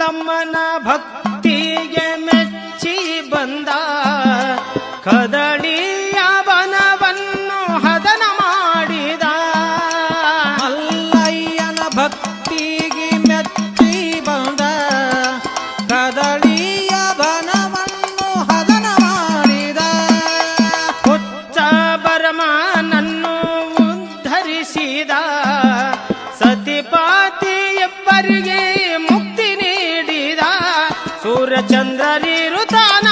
ಅಮ್ಮನ ಭಕ್ತಿಗೆ ಮೆಚ್ಚಿ ಬಂದ ಕದಳಿಯ ಬನವನ್ನು ಹದನ ಮಾಡಿದ. ಮಲ್ಲಯ್ಯನ ಭಕ್ತಿಗೆ ಮೆಚ್ಚಿ ಬಂದ ಕದಳಿಯ ಬನವನ್ನು ಹದನ ಮಾಡಿದ. ಹುಚ್ಚ ಬರಮನನ್ನು ಉದ್ಧರಿಸಿದ ಸತಿಪಾತಿ ಇಬ್ಬರಿಗೆ ಮುಕ್ತಿ ನೀಡಿದ. ಸೂರ್ಯಚಂದ್ರರಿರುತ್ತಾನ